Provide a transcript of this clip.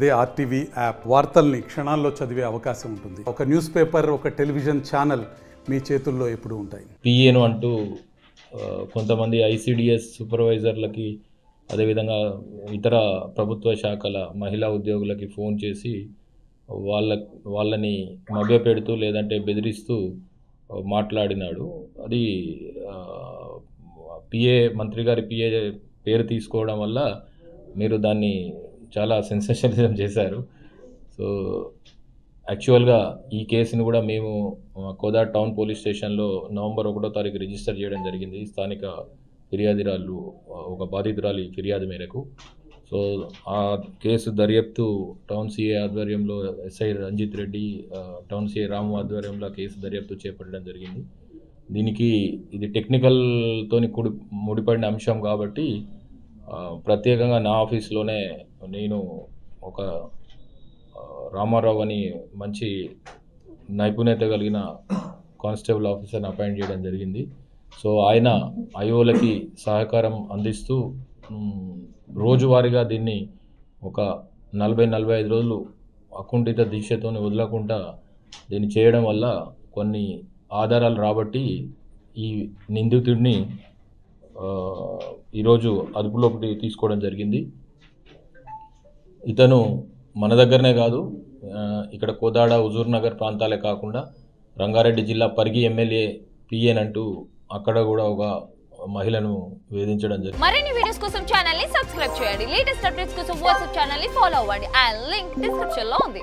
అదే RTV app వార్తల్ని క్షణాల్లో చదివే అవకాశం ఉంటుంది. ఒక న్యూస్ పేపర్, ఒక టెలివిజన్ ఛానల్ మీ చేతుల్లో ఎప్పుడూ ఉంటాయి. పిఏను అంటూ కొంతమంది ఐసిడిఎస్ సూపర్వైజర్లకి, అదేవిధంగా ఇతర ప్రభుత్వ శాఖల మహిళా ఉద్యోగులకి ఫోన్ చేసి వాళ్ళని మభ్యపెడుతూ లేదంటే బెదిరిస్తూ మాట్లాడినాడు. అది పిఏ, మంత్రి గారి పిఏ పేరు తీసుకోవడం వల్ల మీరు దాన్ని చాలా సెన్సేషనలిజం చేశారు. సో యాక్చువల్గా ఈ కేసుని కూడా మేము కోదాడ టౌన్ పోలీస్ స్టేషన్లో నవంబర్ 1వ తారీఖు రిజిస్టర్ చేయడం జరిగింది. స్థానిక ఫిర్యాదురాలు, ఒక బాధితురాలి ఫిర్యాదు మేరకు. సో ఆ కేసు దర్యాప్తు టౌన్ సిఐ ఆధ్వర్యంలో SI Ranjit Reddy, town CI Ramu ఆధ్వర్యంలో కేసు దర్యాప్తు చేపట్టడం జరిగింది. దీనికి ఇది టెక్నికల్తోని ముడిపడిన అంశం కాబట్టి ప్రత్యేకంగా నా ఆఫీస్లోనే నేను ఒక రామారావు అని మంచి నైపుణ్యత కలిగిన కానిస్టేబుల్ ఆఫీసర్ని అపాయింట్ చేయడం జరిగింది. సో ఆయన ఐఓలకి సహకారం అందిస్తూ రోజువారీగా దీన్ని ఒక 40-45 రోజులు అకుంఠిత దీక్షతో వదలకుండా దీన్ని చేయడం వల్ల కొన్ని ఆధారాలు రాబట్టి ఈ నిందితుడిని ఈరోజు అదుపులోకి తీసుకోవడం జరిగింది. ఇతను మన దగ్గరనే కాదు, ఇక్కడ కోదాడ, హుజూర్ నగర్ ప్రాంతాలే కాకుండా రంగారెడ్డి జిల్లా పరిగి ఎమ్మెల్యే పిఎన్ అంటూ అక్కడ కూడా ఒక మహిళను వేధించడం జరిగింది. మరిన్ని వీడియోస్ కోసం ఛానల్ ని సబ్స్క్రైబ్ చేయండి. లేటెస్ట్ అప్డేట్స్ కోసం వాట్సాప్ ఛానల్ ని ఫాలో అవ్వండి. ఆ లింక్ డిస్క్రిప్షన్ లో ఉంది.